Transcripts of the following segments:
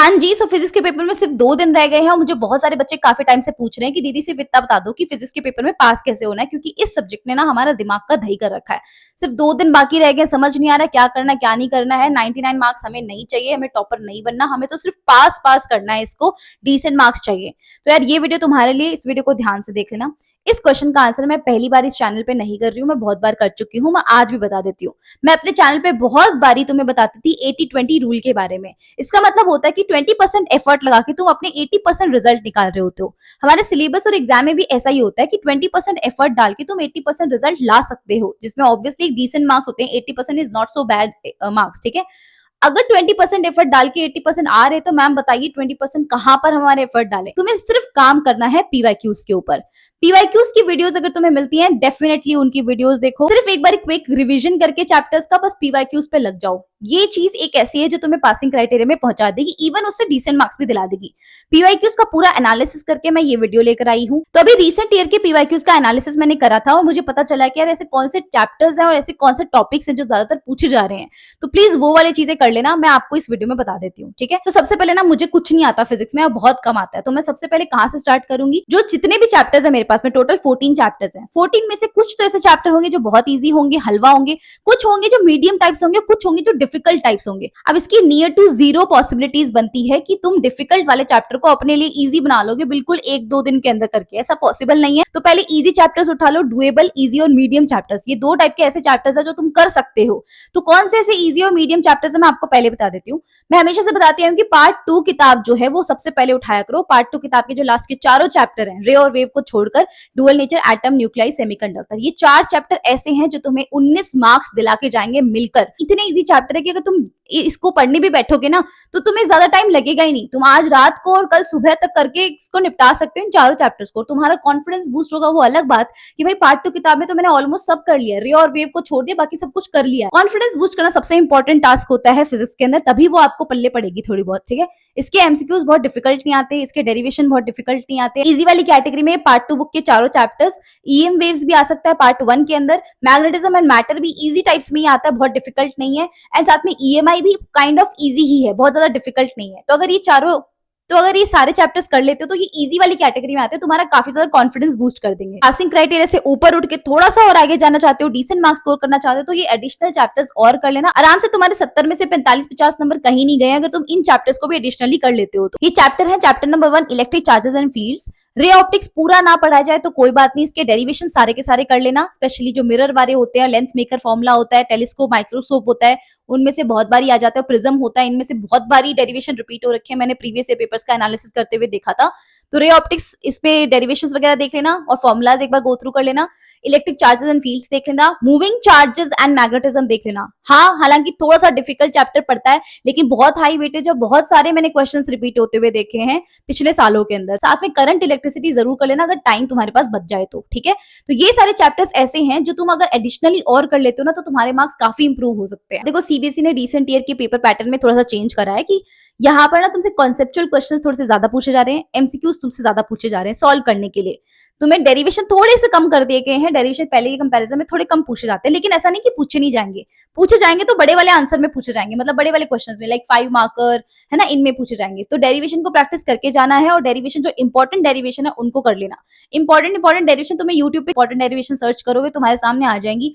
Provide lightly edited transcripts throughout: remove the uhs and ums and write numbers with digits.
हाँ जी, सो फिजिक्स के पेपर में सिर्फ 2 दिन रह गए हैं और मुझे बहुत सारे बच्चे काफी टाइम से पूछ रहे हैं कि दीदी सिर्फ इतना बता दो कि फिजिक्स के पेपर में पास कैसे होना है, क्योंकि इस सब्जेक्ट ने ना हमारा दिमाग का दही कर रखा है। सिर्फ 2 दिन बाकी रह गए, समझ नहीं आ रहा क्या करना क्या नहीं करना है। 99 मार्क्स हमें नहीं चाहिए, हमें टॉपर नहीं बनना, हमें तो सिर्फ पास पास करना है, इसको डिसेंट मार्क्स चाहिए। तो यार ये वीडियो तुम्हारे लिए, इस वीडियो को ध्यान से देख लेना। इस क्वेश्चन का आंसर मैं पहली बार इस चैनल पे नहीं कर रही हूँ, मैं बहुत बार कर चुकी हूँ, मैं आज भी बता देती हूँ। मैं अपने चैनल पे बहुत बारी तुम्हें बताती थी 80-20 रूल के बारे में। इसका मतलब होता है कि 20% एफर्ट लगा के तुम अपने 80% रिजल्ट निकाल रहे होते हो। हमारे सिलेबस और एग्जाम में भी ऐसा ही होता है कि 20% एफर्ट डाल के तुम 80% रिजल्ट ला सकते हो, जिसमें ऑब्वियसली डिसेंट मार्क्स होते हैं। 80% is not so bad marks, ठीक है। अगर 20% एफर्ट डाल के 80% आ रहे तो मैम बताइए 20% कहां पर हमारे एफर्ट डालें। तुम्हें सिर्फ काम करना है पीवाईक्यूज के ऊपर। पीवाईक्यूज की वीडियोस अगर तुम्हें मिलती हैं, डेफिनेटली उनकी वीडियोस देखो। सिर्फ एक बार क्विक रिवीजन करके चैप्टर्स का बस पीवाईक्यूज पे लग जाओ। ये चीज एक ऐसी है जो तुम्हें पासिंग क्राइटेरिया में पहुंचा देगी, इवन उससे डिसेंट मार्क्स भी दिला देगी। पीवाईक्यूज का पूरा एनालिसिस करके मैं ये वीडियो लेकर आई हूँ। तो अभी रिसेंट ईयर के पीवाईक्यूज का एनालिसिस मैंने करा था और मुझे पता चला कि यार ऐसे कौन से चैप्टर्स हैं और ऐसे कौन से टॉपिक्स हैं जो ज्यादातर पूछे जा रहे हैं। तो प्लीज वो वाली चीजें कर लेना, मैं आपको इस वीडियो में बता देती हूँ, ठीक है। तो सबसे पहले ना, मुझे कुछ नहीं आता फिजिक्स में, बहुत कम आता है, तो मैं सबसे पहले कहां से स्टार्ट करूंगी। जो जितने भी चैप्टर्स है मेरे पास में, टोटल 14 चैप्टर्स हैं। 14 में से कुछ तो ऐसे चैप्टर होंगे जो बहुत ईजी होंगे, हलवा होंगे, कुछ होंगे जो मीडियम टाइप्स होंगे, कुछ होंगे जो डिफिकल्ट टाइप्स होंगे। अब इसकी नियर टू जीरो पॉसिबिलिटीज बनती है कि तुम डिफिकल्ट वाले चैप्टर को अपने लिए इजी बना लोगे बिल्कुल 1-2 दिन के अंदर करके, ऐसा पॉसिबल नहीं है। तो पहले इजी चैप्टर्स उठा लो, डुएबल, इजी और मीडियम चैप्टर्स। ये 2 टाइप के ऐसे चैप्टर्स है जो तुम कर सकते हो। तो कौन से ऐसे इजी और मीडियम चैप्टर्स है मैं आपको पहले बता देती हूँ। मैं हमेशा से बताती हूँ कि पार्ट 2 किताब जो है वो सबसे पहले उठाया करो। पार्ट 2 किताब के जो लास्ट के चारों चैप्टर हैं, रे और वेव को छोड़कर, dual nature, atom, nucleus, semiconductor, ये 4 चैप्टर ऐसे हैं जो तुम्हें 19 मार्क्स दिला के जाएंगे मिलकर। इतने इजी चैप्टर है कि अगर तुम इसको पढ़ने भी बैठोगे ना तो तुम्हें ज्यादा टाइम लगेगा ही नहीं। तुम आज रात को और कल सुबह तक करके इसको निपटा सकते हो, इन चारों चैप्टर्स को। तुम्हारा कॉन्फिडेंस बूस्ट होगा, वो अलग बात कि भाई पार्ट 2 किताब में तो मैंने ऑलमोस्ट सब कर लिया, रे और वेव को छोड़ दिया, बाकी सब कुछ कर लिया। कॉन्फिडेंस बूस्ट करना सबसे इंपॉर्टेंट टास्क होता है फिजिक्स के अंदर, तभी वो आपको पल्ले पड़ेगी थोड़ी बहुत, ठीक है। इसके एमसीक्यूज बहुत डिफिकल्ट नहीं आते, इसके डेरिवेशन बहुत डिफिकल्ट नहीं आते। इजी वाली कैटेगरी में पार्ट 2 बुक के चारों चैप्टर्स, ईएम वेव्स भी आ सकता है पार्ट 1 के अंदर, मैग्नेटिज्म एंड मैटर भी इजी टाइप्स में ही आता है, बहुत डिफिकल्ट नहीं है। एंड साथ में ईएमआई भी काइंड ऑफ इजी ही है, बहुत ज्यादा डिफिकल्ट नहीं है। तो अगर ये सारे चैप्टर्स कर लेते हो तो ये इजी वाली कैटेगरी में आते हैं, तुम्हारा काफी ज्यादा कॉन्फिडेंस बूस्ट कर देंगे। पासिंग क्राइटेरिया से ऊपर उठ के थोड़ा सा और आगे जाना चाहते हो, डिसेंट मार्क्स स्कोर करना चाहते हो, तो ये एडिशनल चैप्टर्स और कर लेना। आराम से तुम्हारे 70 में से 45-50 नंबर कहीं नहीं गए अगर तुम इन चैप्टर्स को भी एडिशनली कर लेते हो तो। ये चैप्टर है chapter number 1, electric charges and fields. Ray optics पूरा ना पढ़ा जाए तो कोई बात नहीं, इसके डेरिवेशन सारे के सारे कर लेना, स्पेशली जो मिरर वाले होते हैं, लेंस मेकर फॉर्मूला होता है, टेलीस्कोप, माइक्रोस्कोप होता है, उनमें से बहुत बारी आ जाता है, प्रिज्म होता है, इनमें से बहुत बारी डेरिवेशन रिपीट हो रखे हैं, मैंने प्रीवियस पेपर्स का एनालिसिस करते हुए देखा था। तो रे ऑप्टिक्स, इस पे डेरिवेशंस वगैरह देख लेना और फॉर्मुलाज एक बार गो थ्रू कर लेना। इलेक्ट्रिक चार्जेस एंड फील्ड्स देख लेना, मूविंग चार्जेस एंड मैग्नेटिज्म देख लेना। हाँ, हालांकि थोड़ा सा डिफिकल्ट चैप्टर पड़ता है, लेकिन बहुत हाई वेटेज और बहुत सारे मैंने क्वेश्चंस रिपीट होते हुए देखे हैं पिछले सालों के अंदर। साथ में करंट इलेक्ट्रिसिटी जरूर कर लेना अगर टाइम तुम्हारे पास बच जाए तो, ठीक है। तो ये सारे चैप्टर्स ऐसे हैं जो तुम अगर एडिशनली और कर लेते हो ना तो तुम्हारे मार्क्स काफी इंप्रूव हो सकते हैं। देखो, सीबीएसई ने रिसेंट ईयर के पेपर पैटर्न में थोड़ा सा चेंज करा है कि यहाँ पर ना तुमसे कॉन्सेप्चुअल क्वेश्चंस थोड़े से ज्यादा पूछे जा रहे हैं, एमसीक्यूज तुमसे ज्यादा पूछे जा रहे हैं सॉल्व करने के लिए। तुम्हें डेरिवेशन थोड़े से कम कर दिए गए हैं, डेरिवेशन पहले के कंपैरिजन में थोड़े कम पूछे जाते हैं, लेकिन ऐसा नहीं कि पूछे नहीं जाएंगे, पूछे जाएंगे तो बड़े वाले आंसर में पूछे जाएंगे, मतलब बड़े वाले क्वेश्चंस में, लाइक 5 मार्कर है ना, इनमें पूछे जाएंगे। तो डेरिवेशन को प्रैक्टिस करके जाना है और डेरिवेशन जो इंपॉर्टेंट डेरिवेशन है उनको कर लेना। इंपॉर्टेंट डेरिवेशन तुम्हें यूट्यूब पे इंपॉर्टेंट डेरिवेशन सर्च करोगे तुम्हारे सामने आ जाएंगी,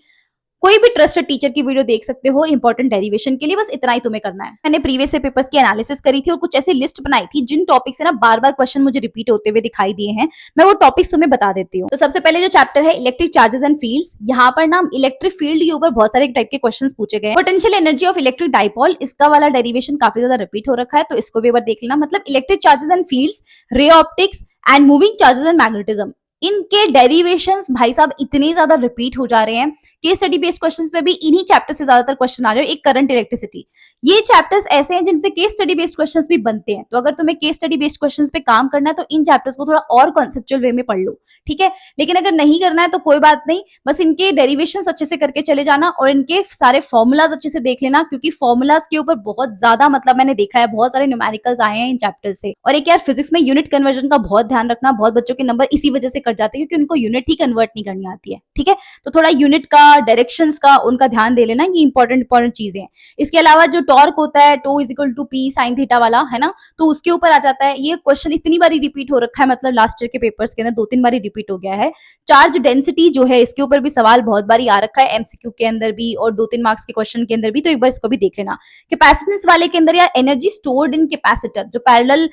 कोई भी ट्रस्टेड टीचर की वीडियो देख सकते हो इंपॉर्टेंट डेरिवेशन के लिए, बस इतना ही तुम्हें करना है। मैंने प्रीवियस पेपर्स की एनालिसिस करी थी और कुछ ऐसी लिस्ट बनाई थी जिन टॉपिक से ना बार बार क्वेश्चन मुझे रिपीट होते हुए दिखाई दिए हैं, मैं वो टॉपिक्स तुम्हें बता देती हूँ। तो सबसे पहले जो चैप्टर है इलेक्ट्रिक चार्जेस एंड फील्ड्स, यहाँ पर ना इलेक्ट्रिक फील्ड के ऊपर बहुत सारे टाइप के क्वेश्चन पूछे गए। Potential energy of electric dipole, इसका वाला डेरिवेशन काफी ज्यादा रिपीट हो रखा है, तो इसको भी एक बार देख लेना। मतलब electric charges and fields, ray optics and moving charges and magnetism, इनके डेरिवेशंस भाई साहब इतने ज्यादा रिपीट हो जा रहे हैं। केस स्टडी बेस्ड क्वेश्चंस में भी इन्हीं चैप्टर से ज्यादातर क्वेश्चन आ रहे हैं। एक करंट इलेक्ट्रिसिटी, ये चैप्टर्स ऐसे हैं जिनसे केस स्टडी बेस्ड क्वेश्चंस भी बनते हैं। तो अगर तुम्हें केस स्टडी बेस्ड क्वेश्चंस पे काम करना है तो इन चैप्टर्स को थोड़ा और कॉन्सेप्चुअल वे में पढ़ लो, ठीक है। लेकिन अगर नहीं करना है तो कोई बात नहीं, बस इनके डेरिवेशंस अच्छे से करके चले जाना और इनके सारे फॉर्मुलाज अच्छे से देख लेना, क्योंकि फॉर्मुलाज के ऊपर बहुत ज्यादा, मतलब मैंने देखा है बहुत सारे न्यूमेरिकल्स आए हैं इन चैप्टर से। और एक यार फिजिक्स में यूनिट कन्वर्जन का बहुत ध्यान रखना, बहुत बच्चों के नंबर इसी वजह से कट कट जाते हैं क्योंकि उनको यूनिट ही कन्वर्ट नहीं करनी आती है, ठीक है। तो थोड़ा यूनिट का, डायरेक्शंस का उनका ध्यान दे लेना, ये इंपॉर्टेंट चीजें हैं। इसके अलावा जो टॉर्क होता है, tau is equal to P sine theta वाला, है ना, तो उसके ऊपर आ जाता है। ये क्वेश्चन इतनी बारी रिपीट हो रखा है, मतलब लास्ट ईयर के पेपर्स के अंदर 2-3 बारी रिपीट हो गया है। चार्ज डेंसिटी जो है, इसके ऊपर भी सवाल बहुत बारी आ रखा है, एमसीक्यू के अंदर भी और 2-3 मार्क्स के क्वेश्चन के अंदर भी, तो एक बार इसको भी देख लेना। कैपेसिटेंस वाले के अंदर या एनर्जी स्टोर्ड इन कैपेसिटर, जो पैरेलल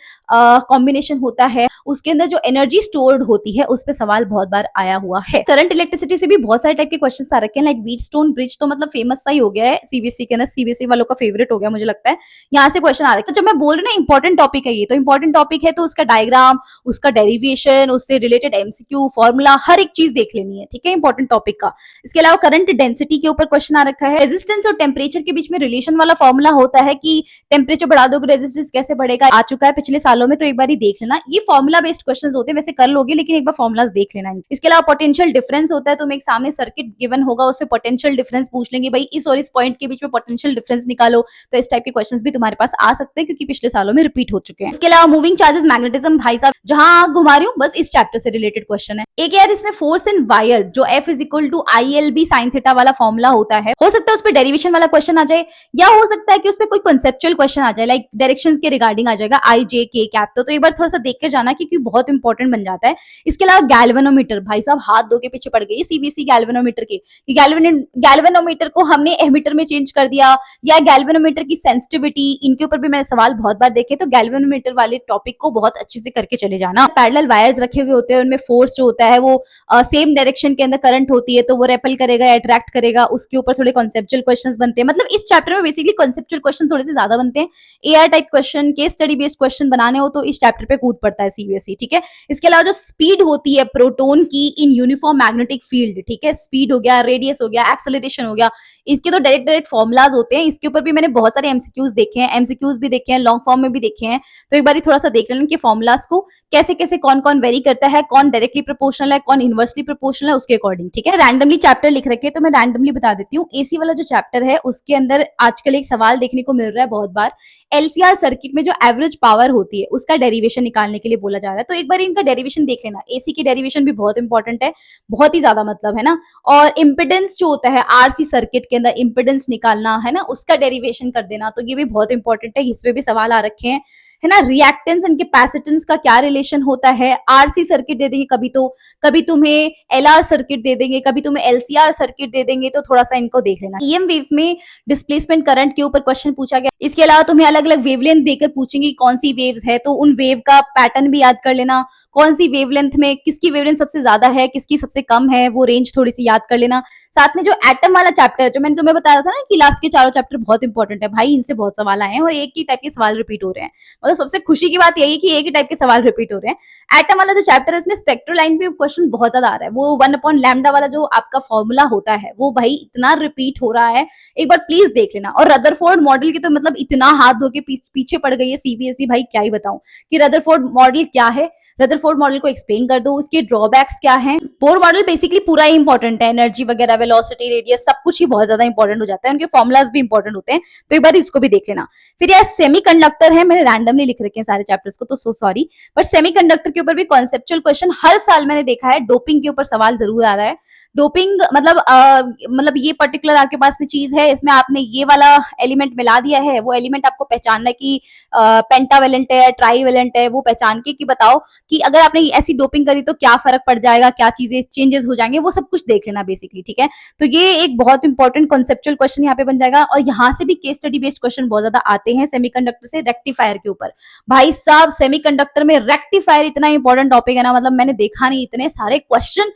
कॉम्बिनेशन होता है उसके अंदर जो एनर्जी स्टोर्ड होती है उस पे सवाल बहुत बार आया हुआ है। करंट इलेक्ट्रिसिटी से भी बहुत सारे टाइप के क्वेश्चन आ रखे हैं, लाइक व्हीटस्टोन ब्रिज तो मतलब फेमस सा ही हो गया है सीबीएसई के अंदर, सीबीएसई वालों का फेवरेट हो गया मुझे लगता है, यहाँ से क्वेश्चन आ रहे हैं। तो जब मैं बोल रही हूँ ना इंपॉर्टेंट टॉपिक है ये, तो इंपॉर्टेंट टॉपिक है तो उसका डायग्राम, उसका डेरिवेशन, उससे रिलेटेड एमसीक्यू, फॉर्मूला, हर एक चीज देख लेनी है, ठीक है, इंपॉर्टेंट टॉपिक का। इसके अलावा करंट डेंसिटी के ऊपर क्वेश्चन आ रखा है। रेजिस्टेंस और टेम्परेचर के बीच में रिलेशन वाला फॉर्मूला होता है कि टेम्परेचर बढ़ा दोगे रेजिस्टेंस कैसे बढ़ेगा, आ चुका है पिछले सालों में, तो एक बार ही देख लेना। ये फॉर्मूला बेस्ड क्वेश्चंस होते हैं, वैसे कर लोगे लेकिन एक बार फॉर्मूलाज देख लेना। इसके अलावा पोटेंशियल डिफरेंस होता है, तुम्हें एक सामने सर्किट गिवन होगा, उससे पोटेंशियल डिफरेंस पूछ लेंगे, भाई इस और इस पॉइंट के बीच में पोटेंशियल डिफरेंस निकालो, तो इस टाइप के क्वेश्चंस भी तुम्हारे पास आ सकते हैं क्योंकि पिछले सालों में रिपीट हो चुके हैं। इसके अलावा मूविंग चार्जेस, मैग्नेटिज्म, भाई साहब जहां घुमा रही हूँ बस इस चैप्टर से रिलेटेड क्वेश्चन है। एक यार इसमें फोर्स इन वायर जो F is equal to ILB sine theta वाला फॉर्मूला होता है, हो सकता है उस पर डेरिवेशन वाला क्वेश्चन आ जाए, या हो सकता है कि उसमें कोई कॉन्सेप्चुअल क्वेश्चन आ जाए, लाइक डायरेक्शंस के रिगार्डिंग आ जाएगा IJ K कैप, तो एक बार थोड़ा सा देख के जाना क्योंकि बहुत इंपॉर्टेंट बन जाता है। इसके अलावा गैल्वेनोमीटर, भाई साहब हाथ धो के पीछे पड़ गई सीबीएसई गैल्वेनोमीटर के, गैल्वेनोमीटर को हमने एमीटर में चेंज कर दिया, या गैल्वेनोमीटर की सेंसिटिविटी, इनके ऊपर भी मैंने सवाल बहुत बार देखे, तो गैल्वेनोमीटर वाले टॉपिक को बहुत अच्छे से करके चले जाना। पैरेलल वायर्स रखे हुए होते हैं, उनमें फोर्स जो होता है वो सेम डायरेक्शन के अंदर करंट होती है, तो वो रेपल करेगा, अट्रैक्ट करेगा, उसके ऊपर थोड़े कॉन्सेप्चुअल क्वेश्चंस बनते हैं। मतलब इस चैप्टर में बेसिकली कॉन्सेप्चुअल क्वेश्चन थोड़े से ज्यादा बनते हैं। AR type question, case study based question बनाने हो तो इस चैप्टर पे कूद पड़ता है सीबीएसई, ठीक है। इसके अलावा जो स्पीड होती है प्रोटोन की इन यूनिफॉर्म मैग्नेटिक फील्ड, ठीक है, स्पीड हो गया, रेडियस हो गया, एक्सेलरेशन हो गया, इसके तो डायरेक्ट फॉर्मुलाज होते हैं। इसके ऊपर भी मैंने बहुत सारे एमसीक्यूज देखे हैं, एमसीक्यूज भी देखे हैं, लॉन्ग फॉर्म में भी देखे हैं, तो एक बार थोड़ा सा देख लेना कि फॉर्मुलाज को कैसे कैसे कौन कौन वेरी करता है, कौन डायरेक्टली प्रोपोर्शनल है, कौन इनवर्सली प्रोपोर्शनल है, उसके अकॉर्डिंग, ठीक है। रैंडमली चैप्टर लिख रखे हैं तो मैं रैंडमली बता देती हूँ। एसी वाला जो चैप्टर है उसके अंदर आजकल एक सवाल देखने को मिल रहा है बहुत बार, एलसीआर सर्किट में जो एवरेज पावर होती है उसका डेरिवेशन निकालने के लिए बोला जा रहा है, तो एक बार इनका डेरिवेशन देख लेना। एसी की डेरिवेशन भी बहुत इंपॉर्टेंट है, बहुत ही ज्यादा मतलब, है ना। और इंपिडेंस जो होता है आरसी सर्किट के अंदर इंपिडेंस निकालना, है ना, उसका डेरिवेशन कर देना, तो ये भी बहुत इंपॉर्टेंट है, इसमें भी सवाल आ रखे हैं, है ना। रिएक्टेंस एंड कैपेसिटेंस का क्या रिलेशन होता है, आरसी सर्किट दे देंगे कभी, तो कभी तुम्हें एलआर सर्किट दे देंगे, कभी तुम्हें एलसीआर सर्किट दे देंगे, तो थोड़ा सा इनको देख लेना। ईएम वेव्स में डिस्प्लेसमेंट करंट के ऊपर क्वेश्चन पूछा गया। इसके अलावा तुम्हें अलग अलग वेवलेंथ देकर पूछेंगे कौन सी वेव्स है, तो उन वेव का पैटर्न भी याद कर लेना, कौन सी वेवलेंथ में किसकी वेवलेंथ सबसे ज्यादा है, किसकी सबसे कम है, वो रेंज थोड़ी सी याद कर लेना। साथ में जो एटम वाला चैप्टर है, जो मैंने तुम्हें बताया था ना कि लास्ट के चारों चैप्टर बहुत इंपॉर्टेंट है, भाई इनसे बहुत सवाल आए हैं और एक ही टाइप के सवाल रिपीट हो रहे हैं। मतलब सबसे खुशी की बात यही है कि एक ही टाइप के सवाल रिपीट हो रहे हैं। एटम वाला जो चैप्टर है इसमें स्पेक्ट्रल लाइन पे क्वेश्चन बहुत ज्यादा आ रहा है, वो 1/λ वाला जो आपका फॉर्मूला होता है वो भाई इतना रिपीट हो रहा है, एक बार प्लीज देख लेना। और रदरफोर्ड मॉडल की तो मतलब इतना हाथ धो के पीछे पड़ गई है सीबीएसई, भाई क्या ही बताऊं कि रदरफोर्ड मॉडल क्या है, रदरफोर्ड मॉडल को एक्सप्लेन कर दो, उसके ड्रॉबैक्स क्या हैं। बोर मॉडल बेसिकली पूरा ही इंपॉर्टेंट है, एनर्जी वगैरह, वेलोसिटी, रेडियस, सब कुछ ही बहुत ज्यादा इंपॉर्टेंट हो जाता है, उनके फॉर्मुलाज भी इंपॉर्टेंट होते हैं, तो एक बार इसको भी देख लेना। फिर यार सेमीकंडक्टर है, मैंने रैंडमली लिख रखे हैं सारे चैप्टर्स को, तो सो सॉरी, पर सेमीकंडक्टर के ऊपर भी कॉन्सेप्चुअल क्वेश्चन हर साल मैंने देखा है, डोपिंग के ऊपर सवाल जरूर आ रहा है। डोपिंग मतलब ये पर्टिकुलर आपके पास में चीज है, इसमें आपने ये वाला एलिमेंट मिला दिया है, वो एलिमेंट आपको पहचानना है कि पेंटावेलेंट है, ट्राईवेलेंट है, वो पहचान के कि बताओ कि अगर आपने ऐसी डोपिंग करी तो क्या फर्क पड़ जाएगा, क्या चीजें चेंजेस हो जाएंगे, वो सब कुछ देख लेना बेसिकली, ठीक है। तो ये एक बहुत इंपॉर्टेंट कॉन्सेप्चुअल क्वेश्चन यहाँ पे बन जाएगा। और यहाँ से भी केस स्टडी बेस्ड क्वेश्चन बहुत ज्यादा आते हैं सेमीकंडक्टर से रेक्टिफायर के ऊपर। भाई साहब सेमीकंडक्टर में रेक्टिफायर इतना इंपॉर्टेंट टॉपिक है ना, मतलब मैंने देखा नहीं इतने सारे क्वेश्चन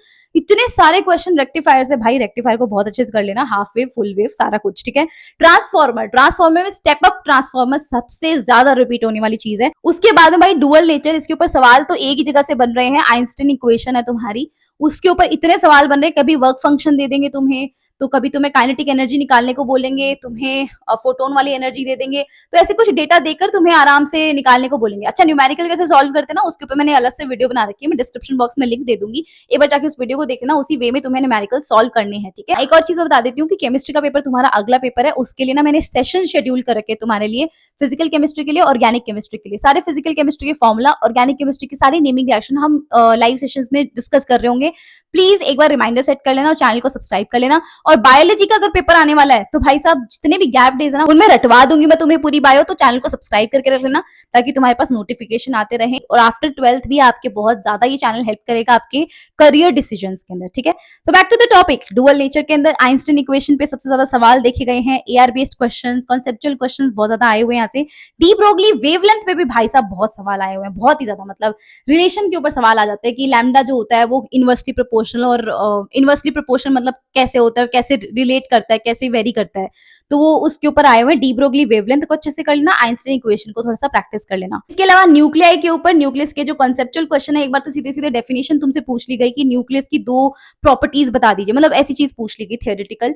रेक्टिफायर से, भाई रेक्टिफायर को बहुत अच्छे से कर लेना, हाफ वेव, फुल वेव, सारा कुछ, ठीक है। ट्रांसफॉर्मर में स्टेप अप ट्रांसफॉर्मर सबसे ज्यादा रिपीट होने वाली चीज है। उसके बाद में भाई डुअल नेचर, इसके ऊपर सवाल तो एक ही जगह से बन रहे हैं, आइंस्टाइन इक्वेशन है तुम्हारी, उसके ऊपर इतने सवाल बन रहे हैं, कभी वर्क फंक्शन दे देंगे तुम्हें, तो कभी तुम्हें काइनेटिक एनर्जी निकालने को बोलेंगे, तुम्हें फोटोन वाली एनर्जी दे देंगे, तो ऐसे कुछ डेटा देकर तुम्हें आराम से निकालने को बोलेंगे। अच्छा, न्यूमेरिकल कैसे सॉल्व करते हैं ना, उसके ऊपर मैंने अलग से वीडियो बना रखी है, मैं डिस्क्रिप्शन बॉक्स में लिंक दे दूंगी, एक बार जाके उस वीडियो को देखना, उसी वे में तुम्हें न्यूमेरिकल सॉल्व करने हैं, ठीक है। एक और चीज मैं बता देती हूँ कि केमिस्ट्री का पेपर तुम्हारा अगला पेपर है, उसके लिए ना मैंने सेशन शेड्यूल कर रखे तुम्हारे लिए, फिजिकल केमिस्ट्री के लिए, ऑर्गेनिक केमिस्ट्री के लिए। सारे फिजिकल केमिस्ट्री के फॉर्मूला, ऑर्गेनिक केमिस्ट्री की सारी नेमिंग रिएक्शन हम लाइव सेशंस में डिस्कस कर रहे होंगे। प्लीज एक बार रिमाइंडर सेट कर लेना और चैनल को सब्सक्राइब कर लेना। और बायोलॉजी का अगर पेपर आने वाला है तो भाई साहब जितने भी गैप डेज है ना, उनमें रटवा दूंगी मैं तुम्हें पूरी बायो, तो चैनल को सब्सक्राइब करके रख लेना ताकि तुम्हारे पास नोटिफिकेशन आते रहे। और आफ्टर 12th भी आपके बहुत ज्यादा ये चैनल हेल्प करेगा आपके करियर डिसीजंस के अंदर, ठीक है। तो back to the topic, dual nature के अंदर आइंस्टाइन इक्वेशन पे सबसे ज्यादा सवाल देखे गए हैं, AR based questions, conceptual questions बहुत ज्यादा आए हुए हैं। यहाँ से डी ब्रोगली वेवलेंथ पे भी भाई साहब बहुत सवाल आए हुए हैं, बहुत ही ज्यादा, मतलब रिलेशन के ऊपर सवाल आ जाते हैं कि लैम्डा जो होता है वो इनवर्सली प्रोपोर्शनल, और इनवर्सली प्रोपोर्शनल मतलब कैसे होता है, कैसे रिलेट करता है, कैसे वेरी करता है, तो वो उसके ऊपर आए हुए हैं। डी ब्रोगली वेवलेंथ को अच्छे से कर लेना, आइंस्टाइन इक्वेशन को थोड़ा सा प्रैक्टिस कर लेना। इसके अलावा न्यूक्लियाई के ऊपर, न्यूक्लियस के जो कॉन्सेप्चुअल क्वेश्चन है, एक बार तो सीधे सीधे डेफिनेशन तुमसे पूछ ली गई कि न्यूक्लियस की 2 प्रॉपर्टीज बता दीजिए, मतलब ऐसी चीज पूछ ली गई थियोरेटिकल।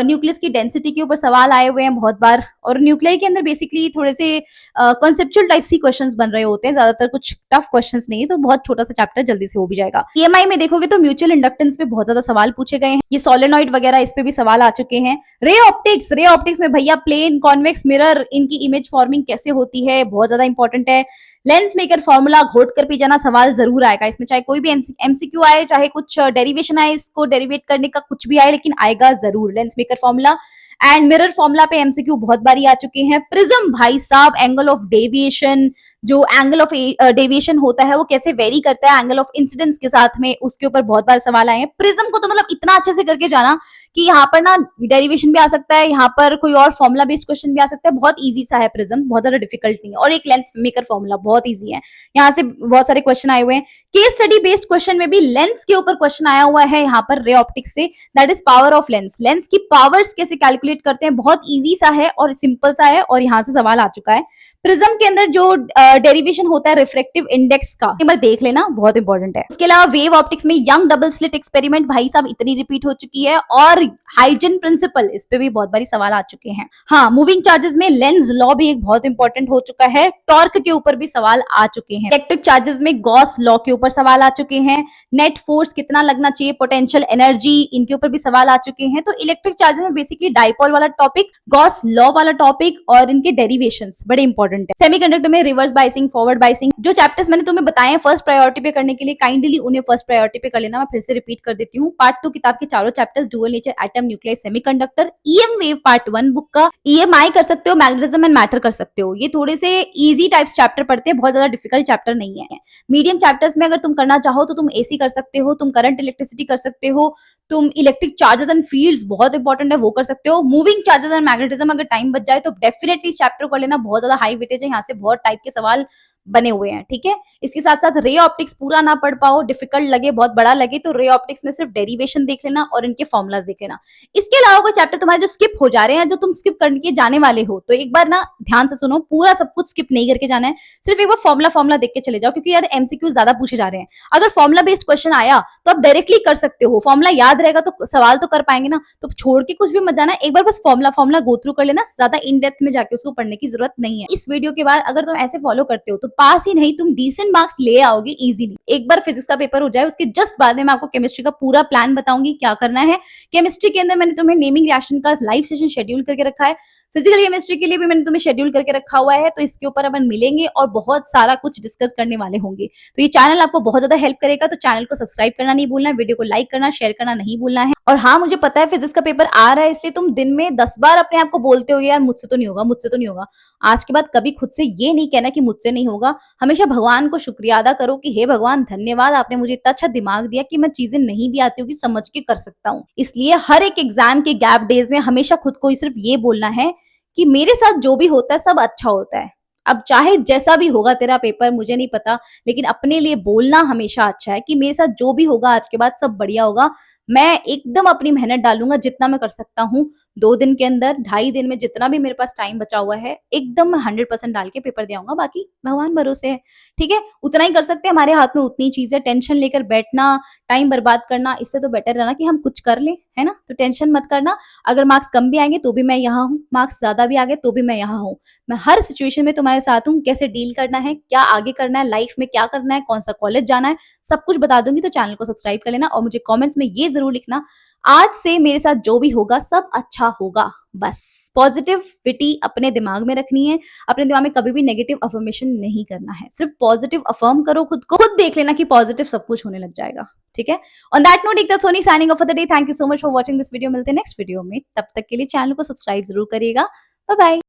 न्यूक्लियस की डेंसिटी के ऊपर सवाल आए हुए हैं बहुत बार, और न्यूक्लियाई के अंदर बेसिकली थोड़े से कॉन्सेप्चुअल टाइप सी क्वेश्चंस बन रहे होते हैं, ज्यादातर कुछ टफ क्वेश्चंस नहीं है, तो बहुत छोटा सा चैप्टर जल्दी से हो भी जाएगा। ईएमआई में देखोगे तो म्यूचुअल इंडक्टेंस पे बहुत ज्यादा सवाल पूछे गए हैं, ये सोलेनॉइड वगैरह इस पे भी सवाल आ चुके हैं। रे ऑप्टिक्स, रे ऑप्टिक्स में भैया प्लेन, कॉन्वेक्स, मिरर, इनकी इमेज फॉर्मिंग कैसे होती है, बहुत ज्यादा इंपॉर्टेंट है। लेंस मेकर फॉर्मूला घोट कर पी जाना, सवाल जरूर आएगा इसमें, चाहे कोई भी एमसीक्यू आए, चाहे कुछ डेरिवेशन आए, इसको डेरिवेट करने का कुछ भी आए, लेकिन आएगा जरूर lens maker formula. And mirror formula पे एमसीक्यू बहुत बारी आ चुके हैं। प्रिज्म भाई साहब, एंगल ऑफ डेविएशन, जो एंगल ऑफ डेविएशन होता है वो कैसे वेरी करता है एंगल ऑफ इंसिडेंस के साथ में, उसके ऊपर बहुत बार सवाल आए हैं। प्रिज्म को तो मतलब इतना अच्छे से करके जाना कि यहाँ पर ना डेरिवेशन भी आ सकता है, यहाँ पर कोई और फॉर्मूला बेस्ड क्वेश्चन भी आ सकता है, बहुत ईजी सा है प्रिज्म, बहुत ज्यादा डिफिकल्ट नहीं है। और एक लेंस मेकर फॉर्मूला बहुत ईजी है, यहाँ से बहुत सारे क्वेश्चन आए हुए हैं। केस स्टडी बेस्ड क्वेश्चन में भी लेंस के ऊपर क्वेश्चन आया हुआ है यहाँ पर रे ऑप्टिक्स से, that is power of lens, lens की पावर्स कैसे कैलकुलेट करते हैं, बहुत ईजी सा है और सिंपल सा है, और यहाँ से सवाल आ चुका है। प्रिज्म के अंदर जो डेरिवेशन होता है रिफ्रेक्टिव इंडेक्स का, एक बार देख लेना, बहुत इंपॉर्टेंट है। इसके अलावा वेव ऑप्टिक्स में यंग डबल स्लिट एक्सपेरिमेंट भाई साहब इतनी रिपीट हो चुकी है, और हाइजन प्रिंसिपल, इस पे भी बहुत बारी सवाल आ चुके हैं। हाँ, मूविंग चार्जेस में लेंस लॉ भी एक बहुत इंपॉर्टेंट हो चुका है, टॉर्क के ऊपर भी सवाल आ चुके हैं। इलेक्ट्रिक चार्जेस में गॉस लॉ के ऊपर सवाल आ चुके हैं। नेट फोर्स कितना लगना चाहिए, पोटेंशियल एनर्जी, इनके ऊपर भी सवाल आ चुके हैं। तो इलेक्ट्रिक चार्जेस में बेसिकली डाइपोल वाला टॉपिक, गॉस लॉ वाला टॉपिक, और इनके डेरिवेशंस बड़े इंपॉर्टेंट है। सेमीकंडक्टर में रिवर्स बाइसिंग, फॉरवर्ड बाइसिंग, जो चैप्टर्स मैंने तुम्हें बताए हैं फर्स्ट प्रायोरिटी पे करने के लिए, काइंडली उन्हें फर्स्ट प्रायोरिटी पे कर लेना। मैं फिर से रिपीट कर देती हूँ, पार्ट 2 किताब के चारों chapters, dual nature, atom, nucleus, semiconductor, EM wave part 1 book का ईएमआई कर सकते हो, मैग्नेटिज्म एंड मैटर कर सकते हो। ये थोड़े से इजी टाइप्स चैप्टर पढ़ते हैं, बहुत ज्यादा डिफिकल्ट चैप्टर नहीं है। मीडियम चैप्टर्स में अगर तुम करना चाहो तो तुम एसी कर सकते हो, तुम करंट इलेक्ट्रिसिटी कर सकते हो, तुम इलेक्ट्रिक चार्जेस एंड फील्ड्स बहुत इंपॉर्टेंट है वो कर सकते हो। मूविंग चार्जेस एंड मैग्नेटिज्म अगर टाइम बच जाए तो डेफिनेटली चैप्टर को लेना, बहुत ज्यादा हाई वेटेज है, यहाँ से बहुत टाइप के सवाल बने हुए हैं, ठीक है। इसके साथ साथ रे ऑप्टिक्स पूरा ना पढ़ पाओ, डिफिकल्ट लगे, बहुत बड़ा लगे, तो रे ऑप्टिक्स में सिर्फ डेरिवेशन देख लेना और इनके फॉर्मुलाज देख लेना। इसके अलावा कोई चैप्टर तुम्हारे जो स्किप हो जा रहे हैं, जो तुम स्किप करके जाने वाले हो, तो एक बार ना ध्यान से सुनो, पूरा सब कुछ स्किप नहीं करके जाना है, सिर्फ एक बार फॉर्मुला देख के चले जाओ, क्योंकि यार एमसीक्यू ज्यादा पूछे जा रहे हैं। अगर फॉर्मुला बेस्ड क्वेश्चन आया तो आप डायरेक्टली कर सकते हो, फॉर्मुला याद रहेगा तो सवाल तो कर पाएंगे ना, तो छोड़ के कुछ भी मत जाना, एक बार बस फॉर्मुला गो थ्रू कर लेना, ज्यादा इन डेप्थ में जाके उसको पढ़ने की जरूरत नहीं है। इस वीडियो के बाद अगर तुम ऐसे फॉलो करते हो तो पास ही नहीं, तुम डिसेंट मार्क्स ले आओगे इजीली। एक बार फिजिक्स का पेपर हो जाए, उसके जस्ट बाद में मैं आपको केमिस्ट्री का पूरा प्लान बताऊंगी क्या करना है। केमिस्ट्री के अंदर मैंने तुम्हें नेमिंग रिएक्शन का लाइव सेशन शेड्यूल करके रखा है, फिजिकल केमिस्ट्री के लिए भी मैंने तुम्हें शेड्यूल करके रखा हुआ है, तो इसके ऊपर अपन मिलेंगे और बहुत सारा कुछ डिस्कस करने वाले होंगे। तो ये चैनल आपको बहुत ज्यादा हेल्प करेगा, तो चैनल को सब्सक्राइब करना नहीं भूलना है, वीडियो को लाइक करना, शेयर करना नहीं भूलना है। और हाँ, मुझे पता है फिजिक्स का पेपर आ रहा है, इसलिए तुम दिन में 10 बार अपने आप को बोलते हो यार मुझसे तो नहीं होगा, मुझसे तो नहीं होगा। आज के बाद कभी खुद से ये नहीं कहना कि मुझसे नहीं होगा, हमेशा भगवान को शुक्रिया अदा करो कि हे भगवान धन्यवाद, आपने मुझे इतना अच्छा दिमाग दिया कि मैं चीजें नहीं भी आती हूँ कि समझ के कर सकता हूँ। इसलिए हर एक एग्जाम के गैप डेज में हमेशा खुद को सिर्फ ये बोलना है कि मेरे साथ जो भी होता है सब अच्छा होता है। अब चाहे जैसा भी होगा तेरा पेपर, मुझे नहीं पता, लेकिन अपने लिए बोलना हमेशा अच्छा है कि मेरे साथ जो भी होगा आज के बाद सब बढ़िया होगा, मैं एकदम अपनी मेहनत डालूंगा जितना मैं कर सकता हूँ। 2 दिन के अंदर, 2.5 दिन में, जितना भी मेरे पास टाइम बचा हुआ है, एकदम मैं 100% डाल के पेपर दे आऊंगा। बाकी भगवान भरोसे है। ठीक है, उतना ही कर सकते हैं, हमारे हाथ में उतनी चीज है। टेंशन लेकर बैठना, टाइम बर्बाद करना, इससे तो बेटर है ना कि हम कुछ कर लें, है ना। तो टेंशन मत करना। अगर मार्क्स कम भी आएंगे तो भी मैं यहाँ हूँ, मार्क्स ज्यादा भी आ गए तो भी मैं यहाँ हूँ। मैं हर सिचुएशन में तुम्हारे साथ हूँ। कैसे डील करना है, क्या आगे करना है, लाइफ में क्या करना है, कौन सा कॉलेज जाना है, सब कुछ बता दूंगी। तो चैनल को सब्सक्राइब कर लेना और मुझे कमेंट्स में ये जरूर लिखना, आज से मेरे साथ जो भी होगा सब अच्छा होगा। बस पॉजिटिविटी अपने दिमाग में रखनी है। अपने दिमाग में कभी भी नेगेटिव अफर्मेशन नहीं करना है, सिर्फ पॉजिटिव अफर्म करो खुद को। खुद देख लेना कि पॉजिटिव सब कुछ होने लग जाएगा। ठीक है, on that note Ekta Soni signing off for the day. Thank you so much for watching this video. मिलते हैं नेक्स्ट वीडियो में, तब तक के लिए चैनल को सब्सक्राइब जरूर करिएगा। Bye bye.